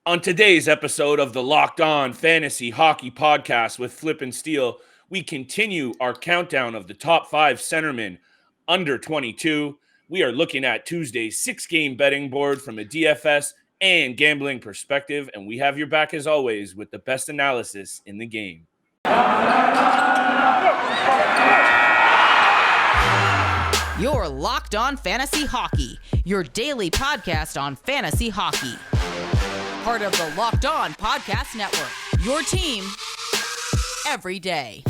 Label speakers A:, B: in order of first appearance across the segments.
A: On today's episode of the Locked On Fantasy Hockey Podcast with Flip and Steele, we continue our countdown of the top 5 centermen under 22. We are looking at Tuesday's 6-game betting board from a DFS and gambling perspective, and we have your back as always with the best analysis in the game.
B: You're Locked On Fantasy Hockey, your daily podcast on fantasy hockey. Part of the Locked On Podcast Network, your team every day.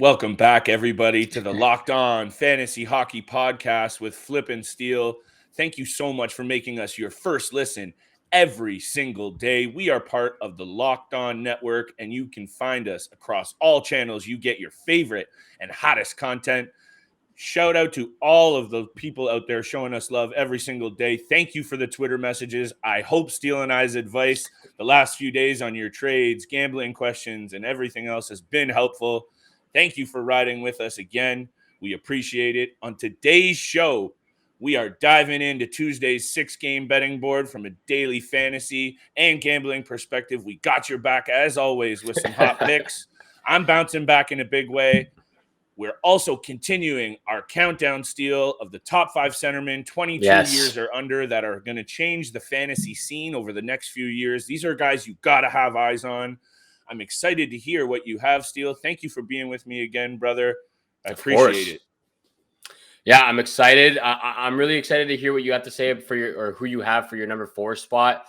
A: Welcome back, everybody, to the Locked On Fantasy Hockey Podcast with Flip and Steele. Thank you so much for making us your first listen every single day. We are part of the Locked On Network, and you can find us across all channels. You get your favorite and hottest content. Shout out to all of the people out there showing us love every single day. Thank you for the Twitter messages. I hope Steele and I's advice the last few days on your trades, gambling questions, and everything else has been helpful. Thank you for riding with us again. We appreciate it. On today's show, we are diving into Tuesday's 6-game betting board from a daily fantasy and gambling perspective. We got your back, as always, with some hot picks. I'm bouncing back in a big way. We're also continuing our countdown, Steele, of the top 5 centermen, 22 years or under, that are going to change the fantasy scene over the next few years. These are guys you got to have eyes on. I'm excited to hear what you have, Steele. Thank you for being with me again, brother. I appreciate it.
C: Yeah, I'm excited. I'm really excited to hear what you have to say for who you have for your number 4 spot.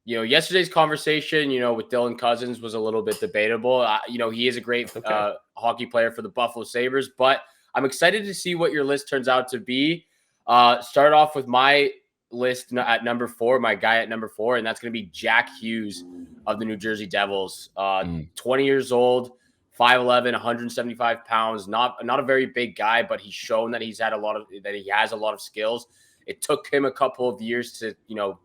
C: Yesterday's conversation, with Dylan Cousins was a little bit debatable. He is a great hockey player for the Buffalo Sabres, but I'm excited to see what your list turns out to be. Start off with my list at number 4, my guy at number 4, and that's going to be Jack Hughes of the New Jersey Devils. 20 years old, 5'11", 175 pounds, not a very big guy, but he's shown that he has a lot of skills. It took him a couple of years to,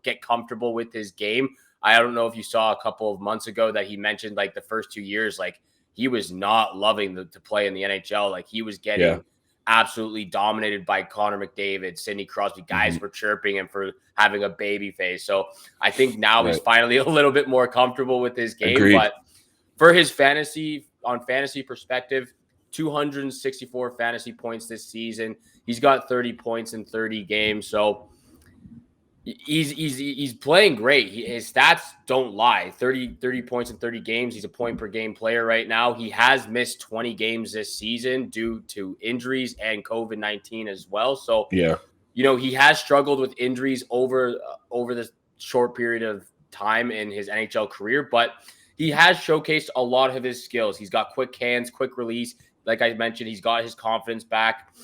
C: get comfortable with his game. I don't know if you saw a couple of months ago that he mentioned, like, the first 2 years, like, he was not loving to play in the NHL. Like, he was getting absolutely dominated by Connor McDavid, Sidney Crosby. Guys were chirping him for having a baby face. So I think now he's finally a little bit more comfortable with his game.
A: Agreed.
C: But for his fantasy perspective, 264 fantasy points this season. He's got 30 points in 30 games. So he's playing great. His stats don't lie. 30 points in 30 games. He's a point per game player right now. He has missed 20 games this season due to injuries and COVID-19 as well. So, he has struggled with injuries over this short period of time in his NHL career, but he has showcased a lot of his skills. He's got quick hands, quick release. Like I mentioned, he's got his confidence back.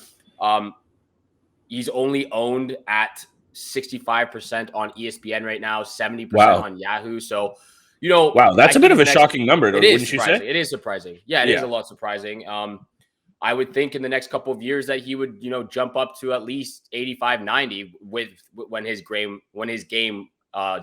C: He's only owned at 65% on ESPN right now, 70% on Yahoo. So,
A: wow, that's a bit of a shocking number, wouldn't you say?
C: It is surprising. Yeah, it is a lot surprising. I would think in the next couple of years that he would, jump up to at least 85, 90 when his game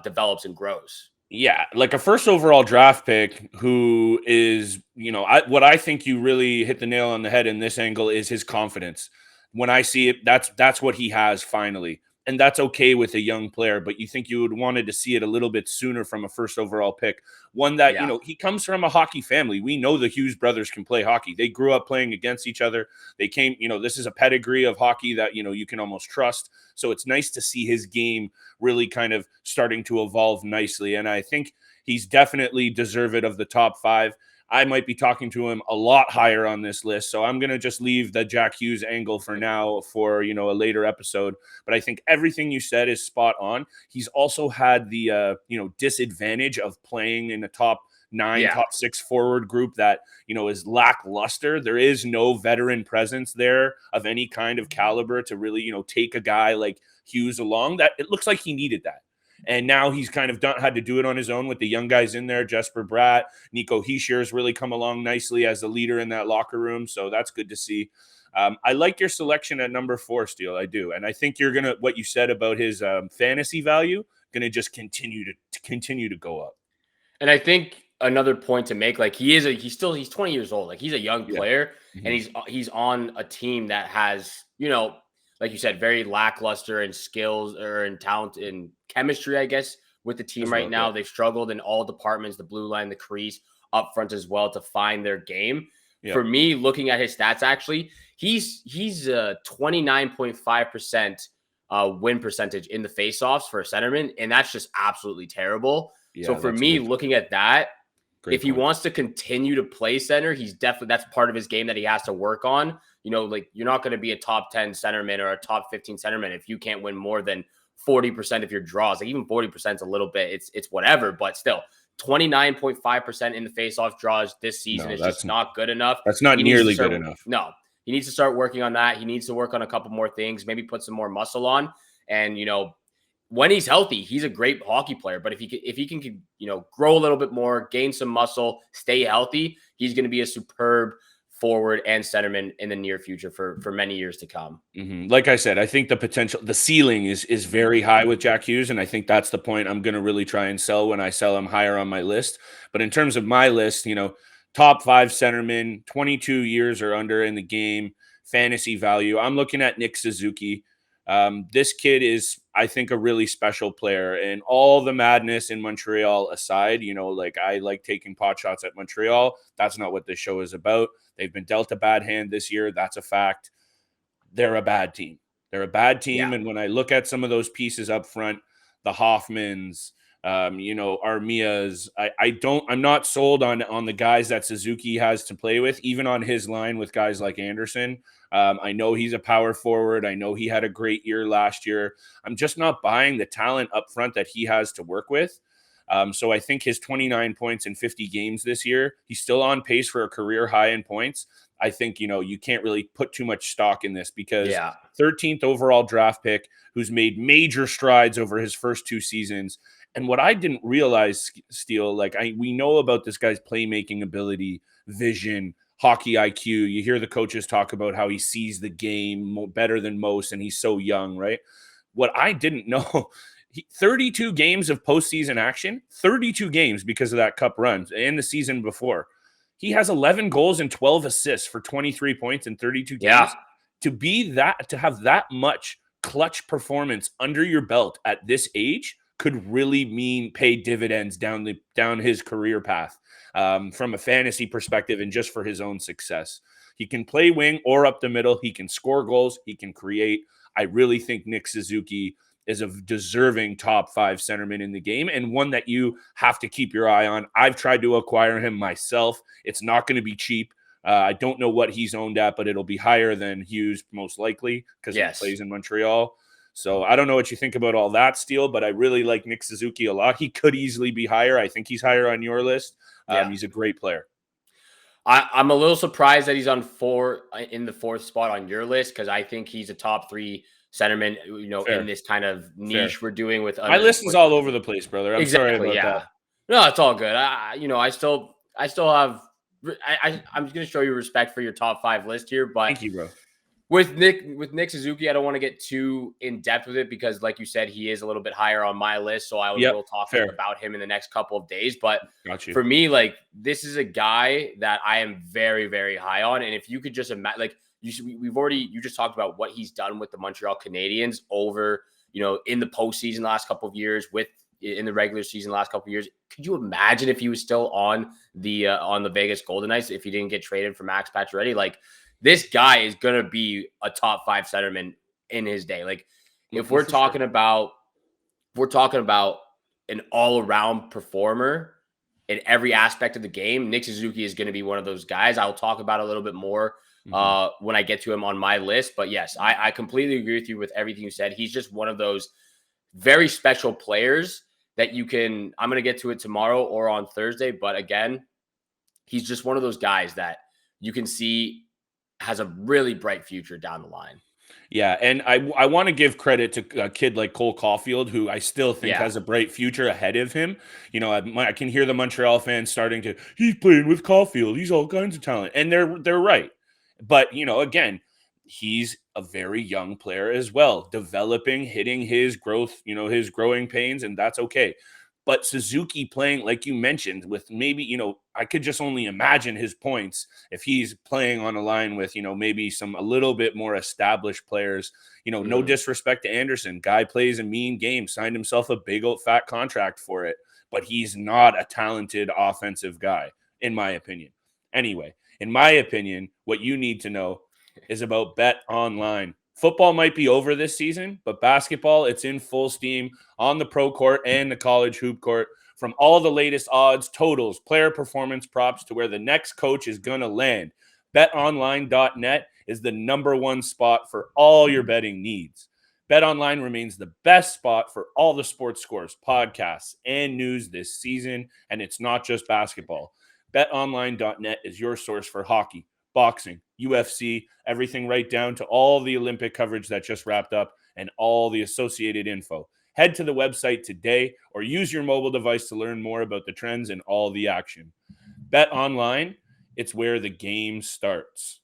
C: develops and grows.
A: Yeah, like a first overall draft pick who is, what I think you really hit the nail on the head in this angle is his confidence. When I see it, that's what he has finally. And that's okay with a young player, but you think you would wanted to see it a little bit sooner from a first overall pick. One that, he comes from a hockey family. We know the Hughes brothers can play hockey. They grew up playing against each other. They came, this is a pedigree of hockey that, you can almost trust. So it's nice to see his game really kind of starting to evolve nicely. And I think he's definitely deserved of the top 5. I might be talking to him a lot higher on this list. So I'm going to just leave the Jack Hughes angle for now for, a later episode. But I think everything you said is spot on. He's also had the, disadvantage of playing in the top 9, top 6 forward group that, is lackluster. There is no veteran presence there of any kind of caliber to really, take a guy like Hughes along. That it looks like he needed that. And now he's kind of had to do it on his own with the young guys in there. Jesper Bratt, Nico Hischier's really come along nicely as the leader in that locker room. So that's good to see. I like your selection at number 4, Steele. I do. And I think you're going to, what you said about his fantasy value, going to just continue to go up.
C: And I think another point to make, like he's 20 years old. Like he's a young player,
A: Mhm.
C: and he's on a team that has, like you said, very lackluster in skills or in talent in chemistry, I guess, with the team
A: As
C: right
A: well,
C: now.
A: yeah.
C: They've struggled in all departments, the blue line, the crease, up front as well, to find their game.
A: Yeah.
C: For me, looking at his stats, actually, he's 29.5% win percentage in the faceoffs for a centerman, and that's just absolutely terrible.
A: Yeah,
C: So for
A: that's a
C: me,
A: good
C: looking at that,
A: great
C: if he
A: point.
C: wants to continue to play center, that's part of his game that he has to work on. Like you're not going to be a top 10 centerman or a top 15 centerman if you can't win more than 40% of your draws. Like even 40% is a little bit, it's whatever, but still 29.5% in the faceoff draws this season is just not good enough.
A: That's not
C: He needs to
A: nearly
C: start,
A: good enough.
C: no, he needs to start working on that. He needs to work on a couple more things, maybe put some more muscle on. And, when he's healthy, he's a great hockey player. But if he can, grow a little bit more, gain some muscle, stay healthy, he's going to be a superb forward and centerman in the near future for many years to come.
A: Mm-hmm. Like I said, I think the ceiling is very high with Jack Hughes, and I think that's the point I'm going to really try and sell when I sell him higher on my list. But in terms of my list, top 5 centerman, 22 years or under in the game, fantasy value, I'm looking at Nick Suzuki. This kid is, I think, a really special player, and all the madness in Montreal aside, like I like taking pot shots at Montreal. That's not what this show is about. They've been dealt a bad hand this year. That's a fact. They're a bad team.
C: Yeah.
A: And when I look at some of those pieces up front, the Hoffmans, Armias, I'm not sold on the guys that Suzuki has to play with, even on his line with guys like Anderson. I know he's a power forward. I know he had a great year last year. I'm just not buying the talent up front that he has to work with. So I think his 29 points in 50 games this year, he's still on pace for a career high in points. I think, you can't really put too much stock in this because 13th overall draft pick who's made major strides over his first 2 seasons. And what I didn't realize, Steele, we know about this guy's playmaking ability, vision, hockey IQ. You hear the coaches talk about how he sees the game better than most, and he's so young, right? What I didn't know, 32 games of postseason action, 32 games because of that cup run and the season before. He has 11 goals and 12 assists for 23 points in 32 games. To have that much clutch performance under your belt at this age could really pay dividends down his career path from a fantasy perspective and just for his own success. He can play wing or up the middle. He can score goals. He can create. I really think Nick Suzuki is a deserving top 5 centerman in the game and one that you have to keep your eye on. I've tried to acquire him myself. It's not going to be cheap. I don't know what he's owned at, but it'll be higher than Hughes most likely because he plays in Montreal. So I don't know what you think about all that, Steele, but I really like Nick Suzuki a lot. He could easily be higher. I think he's higher on your list. He's a great player.
C: I'm a little surprised that he's in the 4th spot on your list because I think he's a top 3 centerman, in this kind of niche we're doing with.
A: My list is all over the place, brother. I'm sorry about that.
C: No, it's all good. I still have. I'm just going to show you respect for your top 5 list here, but
A: thank you, bro.
C: With Nick Suzuki, I don't want to get too in depth with it because, like you said, he is a little bit higher on my list. So I will talk about him in the next couple of days. But for me, this is a guy that I am very, very high on. And if you could just imagine, you just talked about what he's done with the Montreal Canadiens over, in the postseason last couple of years, in the regular season last couple of years. Could you imagine if he was still on the Vegas Golden Knights if he didn't get traded for Max Pacioretty? This guy is going to be a top 5 centerman in his day. If we're talking about an all-around performer in every aspect of the game, Nick Suzuki is going to be one of those guys. I'll talk about a little bit more when I get to him on my list. But yes, I completely agree with you with everything you said. He's just one of those very special players that I'm going to get to it tomorrow or on Thursday. But again, he's just one of those guys that you can see has a really bright future down the line.
A: Yeah, and I want to give credit to a kid like Cole Caulfield, who I still think has a bright future ahead of him. I can hear the Montreal fans starting to, he's playing with Caulfield. He's all kinds of talent. And they're right. But, again, he's a very young player as well, developing, hitting his growth, his growing pains, and that's okay. But Suzuki playing, like you mentioned, with maybe, I could just only imagine his points if he's playing on a line with, maybe a little bit more established players. No disrespect to Anderson. Guy plays a mean game, signed himself a big old fat contract for it, but he's not a talented offensive guy, in my opinion. Anyway, in my opinion, what you need to know is about BetOnline. Football might be over this season, but basketball, it's in full steam on the pro court and the college hoop court. From all the latest odds, totals, player performance props to where the next coach is going to land, betonline.net is the number one spot for all your betting needs. BetOnline remains the best spot for all the sports scores, podcasts, and news this season, and it's not just basketball. BetOnline.net is your source for hockey, boxing, UFC, everything right down to all the Olympic coverage that just wrapped up and all the associated info. Head to the website today or use your mobile device to learn more about the trends and all the action. Bet online, it's where the game starts.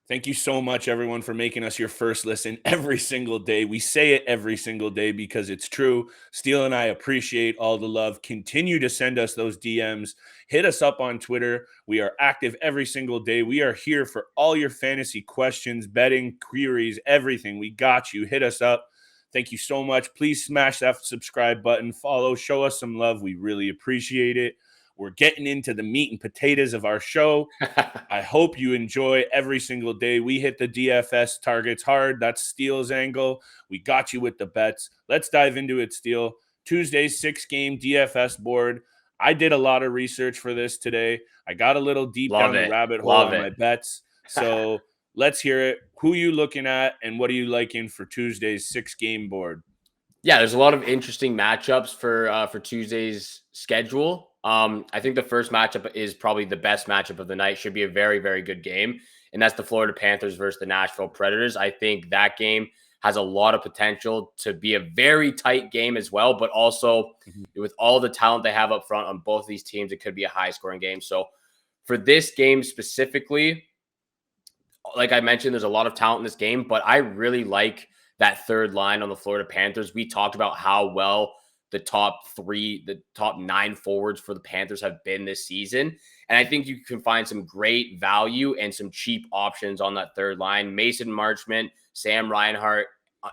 A: Thank you so much, everyone, for making us your first listen every single day. We say it every single day because it's true. Steele and I appreciate all the love. Continue to send us those DMs. Hit us up on Twitter. We are active every single day. We are here for all your fantasy questions, betting, queries, everything. We got you. Hit us up. Thank you so much. Please smash that subscribe button. Follow. Show us some love. We really appreciate it. We're getting into the meat and potatoes of our show. I hope you enjoy every single day. We hit the DFS targets hard. That's Steele's angle. We got you with the bets. Let's dive into it, Steele. Tuesday's 6-game DFS board. I did a lot of research for this today. I got a little deep down the rabbit hole on my bets. So let's hear it. Who are you looking at, and what are you liking for Tuesday's 6-game board?
C: Yeah, there's a lot of interesting matchups for Tuesday's schedule. I think the first matchup is probably the best matchup of the night. Should be a very, very good game, and that's the Florida Panthers versus the Nashville Predators. I think that game has a lot of potential to be a very tight game as well, but also with all the talent they have up front on both of these teams, it could be a high-scoring game. So for this game specifically, like I mentioned, there's a lot of talent in this game, but I really like that third line on the Florida Panthers. We talked about how well the top 9 forwards for the Panthers have been this season. And I think you can find some great value and some cheap options on that third line. Mason Marchment, Sam Reinhart,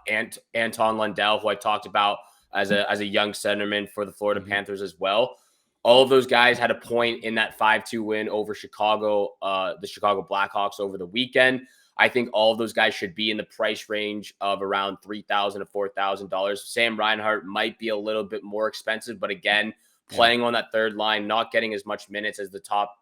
C: and Anton Lundell, who I talked about as a young centerman for the Florida Panthers as well. All of those guys had a point in that 5-2 win over Chicago, the Chicago Blackhawks over the weekend. I think all of those guys should be in the price range of around $3,000 to $4,000. Sam Reinhart might be a little bit more expensive, but again, playing on that third line, not getting as much minutes as the top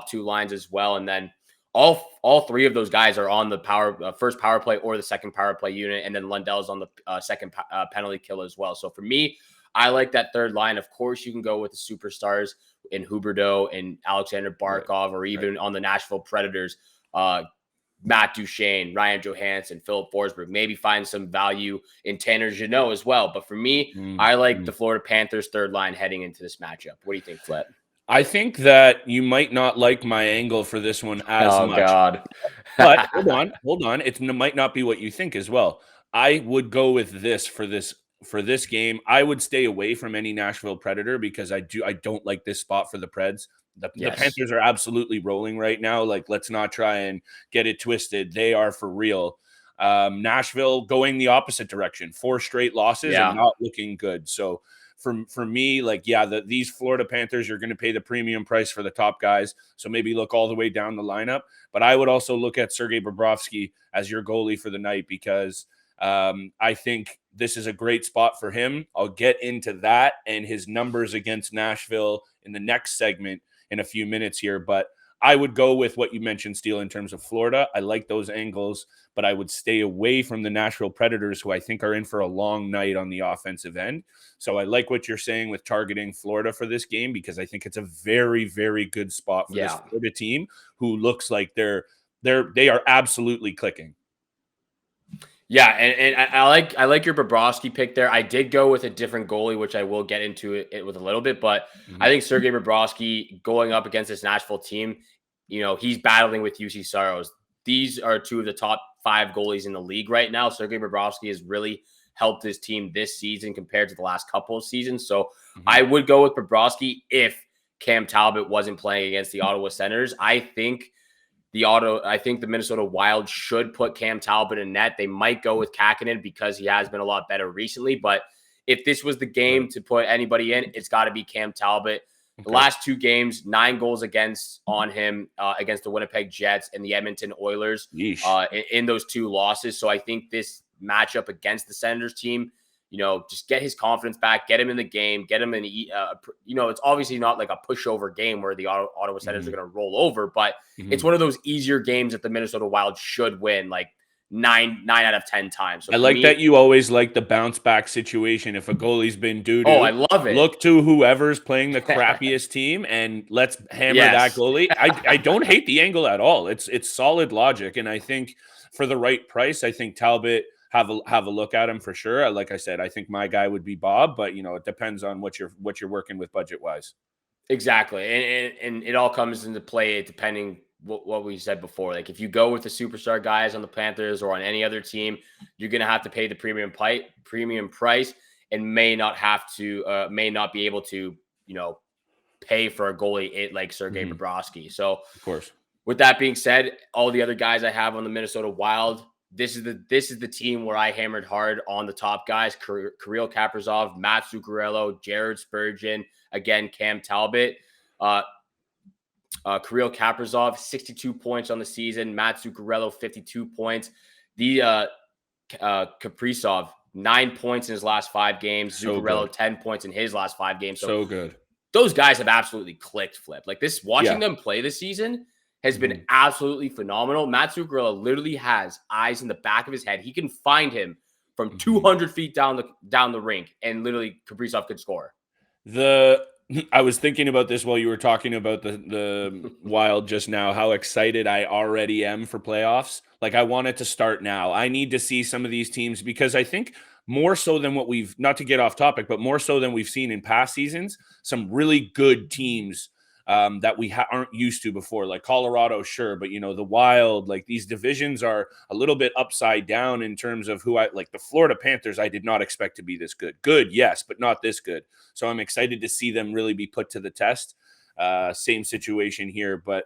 C: 2 lines as well. And then all 3 of those guys are on the first power play or the second power play unit, and then Lundell's on the second penalty kill as well. So for me, I like that third line. Of course, you can go with the superstars in Huberto and Alexander Barkov, or even on the Nashville Predators, Matt Duchene, Ryan Johansson, Philip Forsberg. Maybe find some value in Tanner Jeannot as well. But for me, I like the Florida Panthers third line heading into this matchup. What do you think, Flett?
A: I think that you might not like my angle for this one as much. Oh,
C: God.
A: But hold on. It might not be what you think as well. I would go with this for this game. I would stay away from any Nashville Predator because I don't like this spot for the Preds. The Panthers are absolutely rolling right now. Like, let's not try and get it twisted. They are for real. Nashville going the opposite direction. 4 straight losses and not looking good. So for me, these Florida Panthers, you're going to pay the premium price for the top guys. So maybe look all the way down the lineup. But I would also look at Sergey Babrowski as your goalie for the night because I think this is a great spot for him. I'll get into that and his numbers against Nashville in the next segment in a few minutes here, but I would go with what you mentioned, Steele, in terms of Florida. I like those angles, but I would stay away from the Nashville Predators, who I think are in for a long night on the offensive end. So I like what you're saying with targeting Florida for this game because I think it's a very, very good spot for this Florida team who looks like they are absolutely clicking.
C: Yeah, and I like your Bobrovsky pick there. I did go with a different goalie, which I will get into it with a little bit, but I think Sergey Babrowski going up against this Nashville team, he's battling with UC Saros. These are 2 of the top 5 goalies in the league right now. Sergey Babrowski has really helped his team this season compared to the last couple of seasons. So I would go with Babrowski if Cam Talbot wasn't playing against the Ottawa Senators. I think the Minnesota Wild should put Cam Talbot in net. They might go with Kakinen because he has been a lot better recently. But if this was the game to put anybody in, it's got to be Cam Talbot. The last 2 games, 9 goals against the Winnipeg Jets and the Edmonton Oilers in those 2 losses. So I think this matchup against the Senators team, just get his confidence back, get him in the game, get him in it's obviously not like a pushover game where the Ottawa Senators are going to roll over, but it's one of those easier games that the Minnesota Wild should win, like 9 out of 10 times. So
A: I like that you always like the bounce back situation. If a goalie's been doo-doo,
C: I love it.
A: Look to whoever's playing the crappiest team and let's hammer that goalie. I don't hate the angle at all. It's solid logic, and I think for the right price, I think Talbot have a look at him for sure. Like I said, I think my guy would be Bob, but it depends on what you're working with budget wise.
C: Exactly, and it all comes into play depending what we said before. Like if you go with the superstar guys on the Panthers or on any other team, you're going to have to pay the premium price and may not be able to, pay for a goalie like Sergey Babrowski. So
A: of course,
C: with that being said, all the other guys I have on the Minnesota Wild, this is the team where I hammered hard on the top guys: Kirill Kaprizov, Matt Zuccarello, Jared Spurgeon, again Cam Talbot. Kirill Kaprizov, 62 points on the season. Matt Zuccarello, 52 points. The Kaprizov, 9 points in his last 5 games.
A: So
C: Zuccarello,
A: good.
C: 10 points in his last 5 games.
A: So good.
C: Those guys have absolutely clicked, Flip. Like this, watching them play this season has been absolutely phenomenal. Matt Zuccarello literally has eyes in the back of his head. He can find him from 200 feet down the rink, and literally Kaprizov could score.
A: I was thinking about this while you were talking about the Wild just now, how excited I already am for playoffs. Like I want it to start now. I need to see some of these teams because I think more so than what we've, not to get off topic, but more so than we've seen in past seasons, some really good teams that we aren't used to before, like Colorado, sure. But, the Wild, like these divisions are a little bit upside down in terms of like the Florida Panthers, I did not expect to be this good. Good, yes, but not this good. So I'm excited to see them really be put to the test. Same situation here. But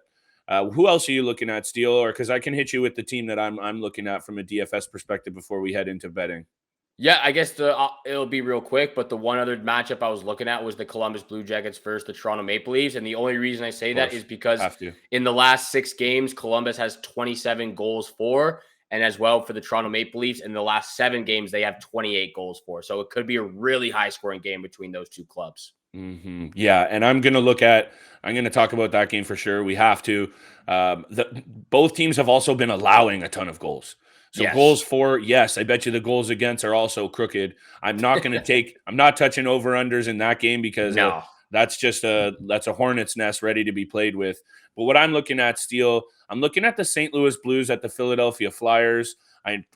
A: who else are you looking at, Steele? Or because I can hit you with the team that I'm looking at from a DFS perspective before we head into betting.
C: Yeah, I guess it'll be real quick, but the one other matchup I was looking at was the Columbus Blue Jackets versus the Toronto Maple Leafs. And the only reason I say that is because in the last 6 games, Columbus has 27 goals for, and as well for the Toronto Maple Leafs, in the last 7 games, they have 28 goals for. So it could be a really high scoring game between those 2 clubs.
A: Yeah, and I'm going to talk about that game for sure. We have to. Both teams have also been allowing a ton of goals. So goals for, yes, I bet you the goals against are also crooked. I'm not going to I'm not touching over-unders in that game because that's a hornet's nest ready to be played with. But what I'm looking at, Steele, I'm looking at the St. Louis Blues at the Philadelphia Flyers.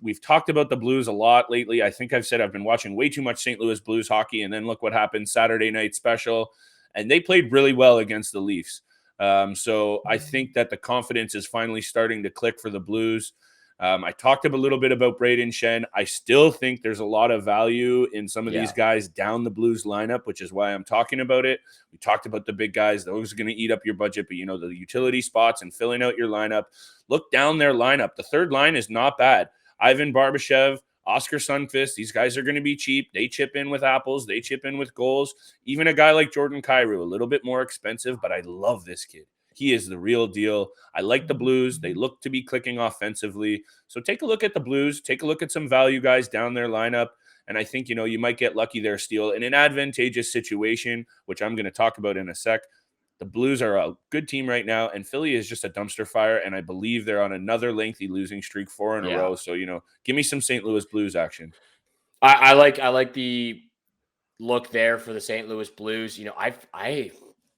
A: We've talked about the Blues a lot lately. I think I've said I've been watching way too much St. Louis Blues hockey, and then look what happened Saturday night special. And they played really well against the Leafs. So I think that the confidence is finally starting to click for the Blues. I talked a little bit about Braden Shen. I still think there's a lot of value in some of these guys down the Blues lineup, which is why I'm talking about it. We talked about the big guys. Those are going to eat up your budget, but the utility spots and filling out your lineup. Look down their lineup. The third line is not bad. Ivan Barbashev, Oscar Sundqvist, these guys are going to be cheap. They chip in with apples. They chip in with goals. Even a guy like Jordan Kyrou, a little bit more expensive, but I love this kid. He is the real deal. I like the Blues. They look to be clicking offensively. So take a look at the Blues. Take a look at some value guys down their lineup. And I think, you might get lucky there, Steele. In an advantageous situation, which I'm going to talk about in a sec, the Blues are a good team right now, and Philly is just a dumpster fire, and I believe they're on another lengthy losing streak 4 in a row. So, give me some St. Louis Blues action.
C: I like the look there for the St. Louis Blues. I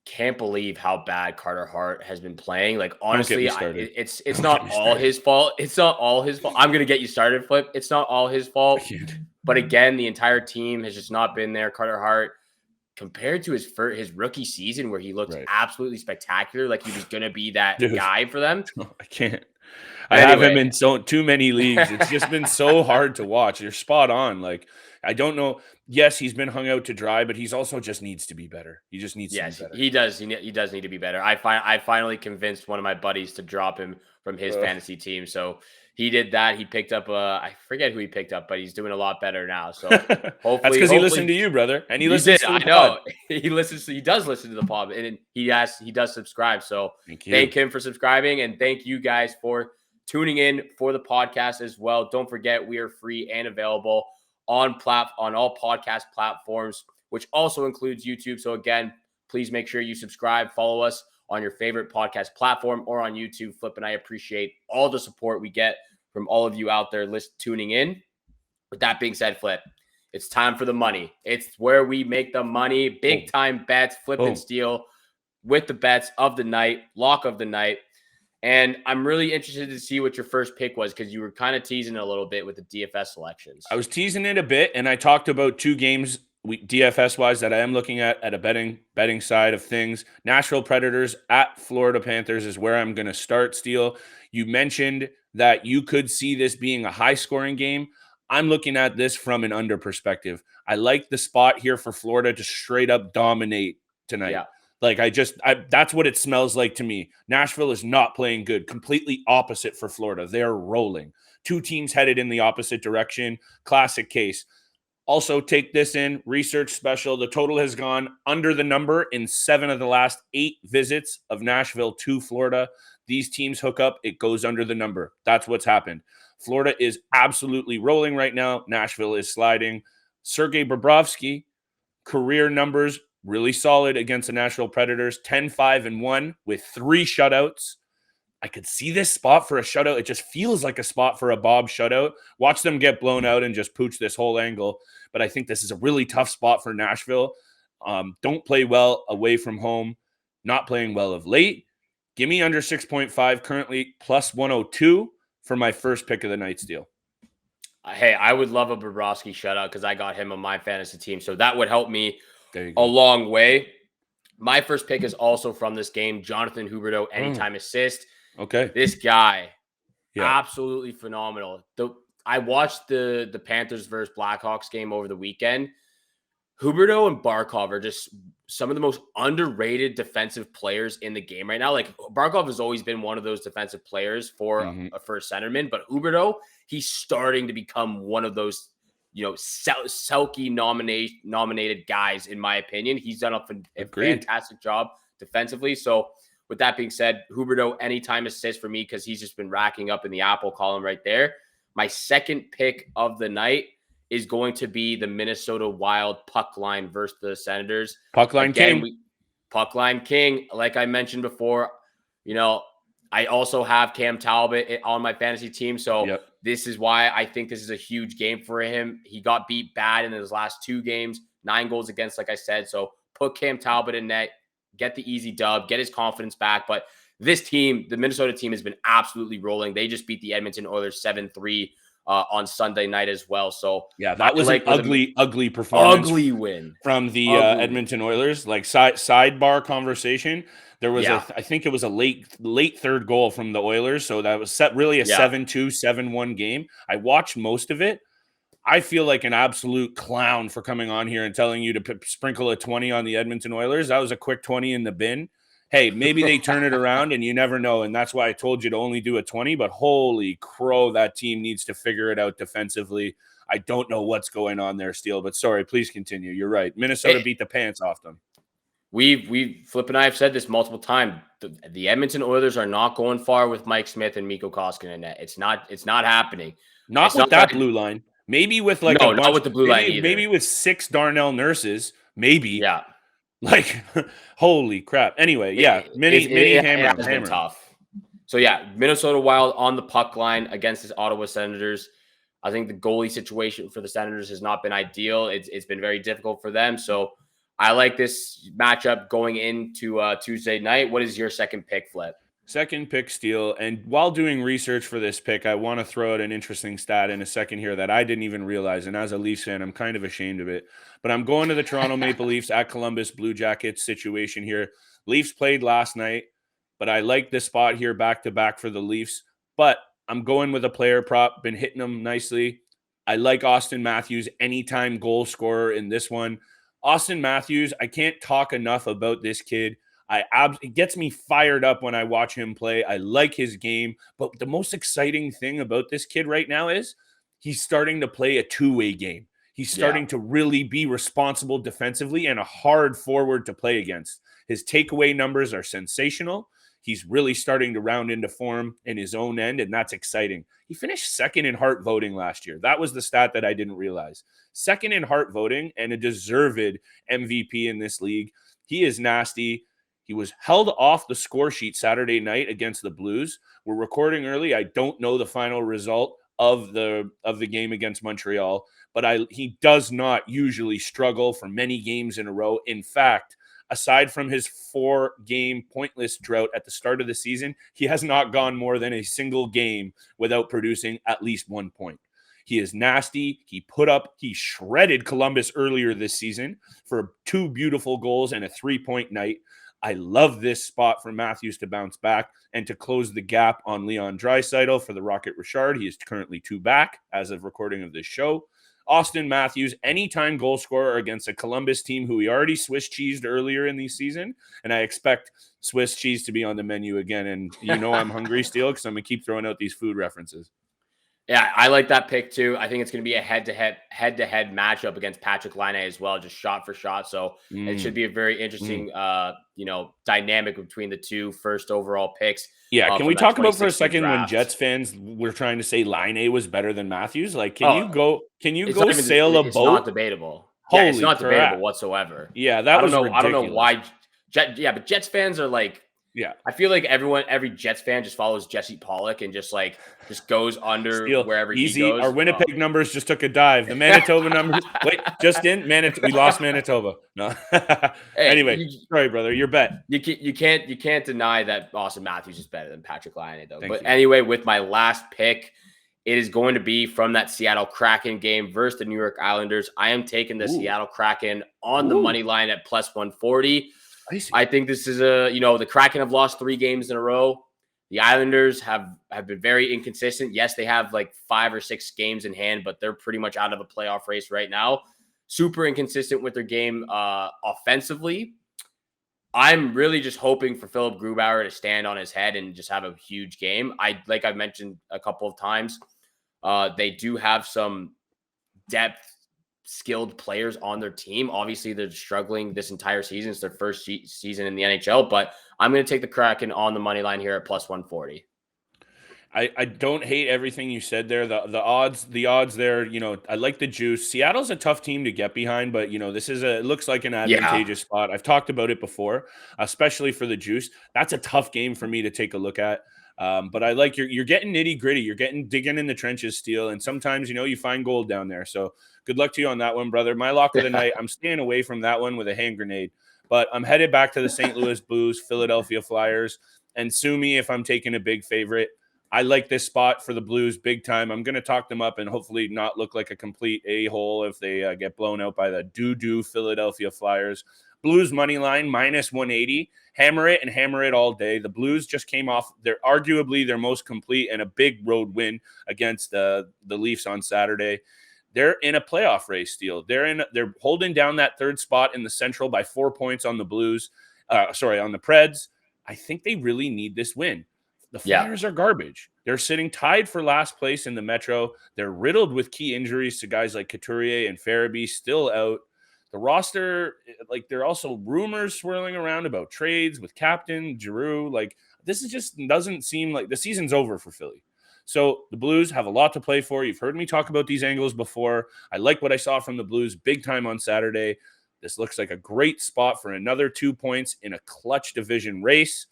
C: can't believe how bad Carter Hart has been playing. Like, honestly, it's not all his fault. It's not all his fault. I'm going to get you started, Flip. It's not all his fault. But again, the entire team has just not been there. Carter Hart compared to his rookie season where he looked
A: Right.
C: absolutely spectacular, like he was going to be that
A: Dude.
C: guy for them.
A: I can't. I have him in too many leagues. It's just been so hard to watch. You're spot on. Like, I don't know. Yes, he's been hung out to dry, but he's also just needs to be better. He just needs to be better.
C: He does. He does need to be better. I finally convinced one of my buddies to drop him from his fantasy team. So he did that. He picked up I forget who he picked up, but he's doing a lot better now. So hopefully
A: that's because he listened to you, brother. And he listens to the
C: pod. I know. He does listen to the pod, and he does subscribe. So thank him for subscribing, and thank you guys for tuning in for the podcast as well. Don't forget, we are free and available on all podcast platforms, which also includes YouTube. So again, please make sure you subscribe, follow us on your favorite podcast platform or on YouTube. Flip and I appreciate all the support we get from all of you out there tuning in. With that being said, Flip, it's time for the money. It's where we make the money. Big time bets, Flip and Steele with the bets of the night, lock of the night. And I'm really interested to see what your first pick was, because you were kind of teasing it a little bit with the DFS selections.
A: I was teasing it a bit, and I talked about 2 games DFS-wise that I am looking at a betting side of things. Nashville Predators at Florida Panthers is where I'm going to start, Steele. You mentioned that you could see this being a high-scoring game. I'm looking at this from an under perspective. I like the spot here for Florida to straight up dominate tonight. Yeah. Like, that's what it smells like to me. Nashville is not playing good. Completely opposite for Florida. They're rolling. 2 teams headed in the opposite direction. Classic case. Also, take this in. Research special. The total has gone under the number in 7 of the last 8 visits of Nashville to Florida. These teams hook up. It goes under the number. That's what's happened. Florida is absolutely rolling right now. Nashville is sliding. Sergey Babrowski, career numbers, really solid against the Nashville Predators, 10-5-1 with 3 shutouts. I could see this spot for a shutout. It just feels like a spot for a Bob shutout. Watch them get blown out and just pooch this whole angle. But I think this is a really tough spot for Nashville. Don't play well away from home. Not playing well of late. Give me under 6.5, currently plus 102 for my first pick of the night, Steele.
C: Hey, I would love a Babrowski shutout because I got him on my fantasy team. So that would help me a long way. My first pick is also from this game, Jonathan Huberto, anytime assist.
A: Okay.
C: This guy, absolutely phenomenal. I watched the Panthers versus Blackhawks game over the weekend. Huberto and Barkov are just some of the most underrated defensive players in the game right now. Like, Barkov has always been one of those defensive players for a centerman, but Huberto, he's starting to become one of those, Selke nominated guys, in my opinion. He's done a fantastic job defensively. So with that being said, Huberto, anytime assist for me, because he's just been racking up in the Apple column right there. My second pick of the night is going to be the Minnesota Wild puck line versus the Senators.
A: Puck line king.
C: Puck line king. Like I mentioned before, I also have Cam Talbot on my fantasy team. So this is why I think this is a huge game for him. He got beat bad in his last 2 games, 9 goals against, like I said. So put Cam Talbot in net, get the easy dub, get his confidence back. But this team, the Minnesota team, has been absolutely rolling. They just beat the Edmonton Oilers 7-3 on Sunday night as well. So
A: that was an ugly performance.
C: Ugly win
A: from the Edmonton Oilers. Like, sidebar conversation. There was I think it was a late third goal from the Oilers. So that was really a 7-2, 7-1 game. I watched most of it. I feel like an absolute clown for coming on here and telling you to sprinkle a 20 on the Edmonton Oilers. That was a quick 20 in the bin. Hey, maybe they turn it around, and you never know. And that's why I told you to only do a 20. But holy crow, that team needs to figure it out defensively. I don't know what's going on there, Steele. But sorry, please continue. You're right. Minnesota beat the pants off them.
C: We Flip and I have said this multiple times. The Edmonton Oilers are not going far with Mike Smith and Mikko Koskinen in net. It's not happening.
A: Not with that blue line. Maybe with
C: not with the blue line either.
A: Maybe with 6 Darnell Nurses. Maybe.
C: Yeah.
A: Like, holy crap. Anyway, mini hammer.
C: It's been tough. So, Minnesota Wild on the puck line against the Ottawa Senators. I think the goalie situation for the Senators has not been ideal. It's been very difficult for them. So, I like this matchup going into Tuesday night. What is your second pick, Flip?
A: Second pick, Steele. And while doing research for this pick, I want to throw out an interesting stat in a second here that I didn't even realize. And as a Leafs fan, I'm kind of ashamed of it. But I'm going to the Toronto Maple Leafs at Columbus Blue Jackets situation here. Leafs played last night, but I like this spot here back to back for the Leafs. But I'm going with a player prop, been hitting them nicely. I like Austin Matthews, anytime goal scorer in this one. Austin Matthews, I can't talk enough about this kid. It gets me fired up when I watch him play. I like his game. But the most exciting thing about this kid right now is he's starting to play a two-way game. He's starting to really be responsible defensively and a hard forward to play against. His takeaway numbers are sensational. He's really starting to round into form in his own end, and that's exciting. He finished second in Hart voting last year. That was the stat that I didn't realize. Second in Hart voting and a deserved MVP in this league. He is nasty. He was held off the score sheet Saturday night against the Blues. We're recording early. I don't know the final result of the game against Montreal, but he does not usually struggle for many games in a row. In fact, aside from his 4-game pointless drought at the start of the season, he has not gone more than a single game without producing at least 1 point. He is nasty. He shredded Columbus earlier this season for 2 beautiful goals and a 3-point night. I love this spot for Matthews to bounce back and to close the gap on Leon Draisaitl for the Rocket Richard. He is currently 2 back as of recording of this show. Austin Matthews, anytime goal scorer against a Columbus team who he already Swiss cheesed earlier in the season. And I expect Swiss cheese to be on the menu again. And I'm hungry, Steele, because I'm going to keep throwing out these food references.
C: Yeah, I like that pick too. I think it's going to be a head-to-head matchup against Patrick Laine as well, just shot for shot. So it should be a very interesting, dynamic between the two first overall picks.
A: Yeah, can we talk about for a second draft when Jets fans were trying to say Laine was better than Matthews? Like, can you go sail a boat?
C: It's not debatable. It's not debatable whatsoever.
A: Yeah, that was ridiculous.
C: I don't know why. But Jets fans are like.
A: Yeah,
C: I feel like every Jets fan just follows Jesse Pollock and just goes under
A: Steele,
C: wherever
A: easy.
C: he goes.
A: Our Winnipeg numbers just took a dive. The Manitoba numbers, we lost Manitoba. No. Anyway, sorry, brother, your bet.
C: You can't deny that Austin Matthews is better than Patrick Laine, though.
A: Thank you.
C: Anyway, with my last pick, it is going to be from that Seattle Kraken game versus the New York Islanders. I am taking the Seattle Kraken on the money line at plus 140. I think this is the Kraken have lost 3 games in a row. The Islanders have been very inconsistent. Yes, they have 5 or 6 games in hand, but they're pretty much out of a playoff race right now. Super inconsistent with their game offensively. I'm really just hoping for Philip Grubauer to stand on his head and just have a huge game. Like I've mentioned a couple of times, they do have some depth, skilled players on their team. Obviously, they're struggling this entire season. It's their first season in the NHL, but I'm going to take the Kraken on the money line here at plus 140.
A: I don't hate everything you said there. The odds there, I like the juice. Seattle's a tough team to get behind, but it looks like an advantageous spot. I've talked about it before, especially for the juice. That's a tough game for me to take a look at. But I like you're getting nitty gritty. You're digging in the trenches, Steele, and sometimes you find gold down there. So good luck to you on that one, brother. My lock of the night. I'm staying away from that one with a hand grenade, but I'm headed back to the St. Louis Blues, Philadelphia Flyers, and sue me if I'm taking a big favorite. I like this spot for the Blues big time. I'm going to talk them up and hopefully not look like a complete a-hole if they get blown out by the doo-doo Philadelphia Flyers. Blues money line minus 180. Hammer it all day. The Blues just came off arguably their most complete and a big road win against the Leafs on Saturday. They're in a playoff race, Steele. They're holding down that third spot in the Central by 4 points on the Blues. On the Preds. I think they really need this win. The Flyers are garbage. They're sitting tied for last place in the Metro. They're riddled with key injuries to guys like Couturier and Farabee still out. The roster, there are also rumors swirling around about trades with Captain Giroux. This doesn't seem like the season's over for Philly. So the Blues have a lot to play for. You've heard me talk about these angles before. I like what I saw from the Blues big time on Saturday. This looks like a great spot for another 2 points in a clutch division race.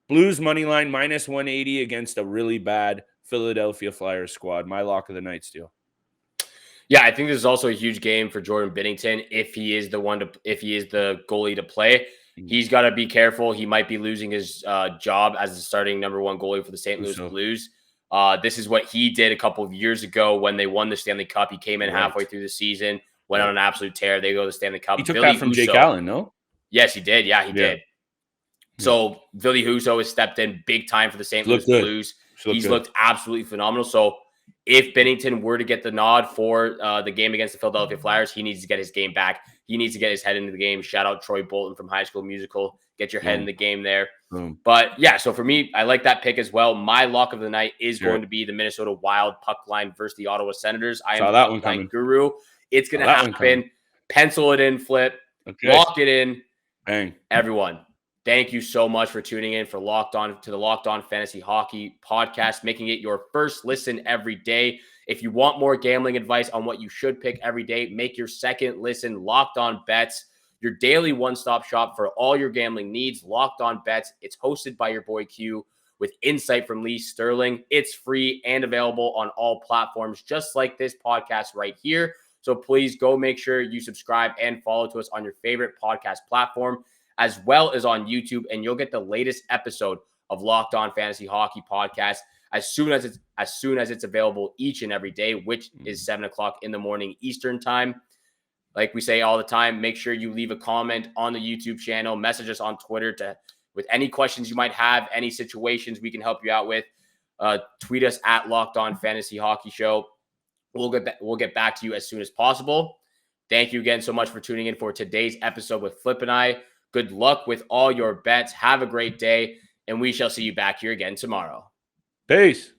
A: Blues money line minus 180 against a really bad Philadelphia Flyers squad. My lock of the night, Steele.
C: Yeah, I think this is also a huge game for Jordan Binnington if he is the goalie to play. He's got to be careful. He might be losing his job as the starting number 1 goalie for the St. Louis Blues. This is what he did a couple of years ago when they won the Stanley Cup. He came in halfway through the season, went on an absolute tear. They go to the Stanley Cup.
A: He took that from Jake Allen, no?
C: Yes, he did. Yeah, he did. So Ville Husso has stepped in big time for the St. Louis Blues. He's looked absolutely phenomenal. So if Binnington were to get the nod for the game against the Philadelphia Flyers, he needs to get his game back. He needs to get his head into the game. Shout out Troy Bolton from High School Musical. Get your head in the game there. But yeah, so for me, I like that pick as well. My lock of the night is going to be the Minnesota Wild puck line versus the Ottawa Senators. I am
A: that one coming.
C: Guru. It's going to happen. Pencil it in, Flip. Okay. Lock it in.
A: Bang.
C: Everyone, thank you so much for tuning in for the Locked On Fantasy Hockey podcast, making it your first listen every day. If you want more gambling advice on what you should pick every day, make your second listen Locked On Bets, your daily one-stop shop for all your gambling needs. Locked On Bets. It's hosted by your boy Q with insight from Lee Sterling. It's free and available on all platforms, just like this podcast right here. So please go make sure you subscribe and follow to us on your favorite podcast platform, as well as on YouTube, and you'll get the latest episode of Locked On Fantasy Hockey podcast as soon as it's available each and every day, which is 7:00 in the morning Eastern time. Like we say all the time, make sure you leave a comment on the YouTube channel, message us on Twitter with any questions you might have, any situations we can help you out with. Tweet us at Locked On Fantasy Hockey Show. We'll get back to you as soon as possible. Thank you again so much for tuning in for today's episode with Flip and I. Good luck with all your bets. Have a great day, and we shall see you back here again tomorrow.
A: Peace.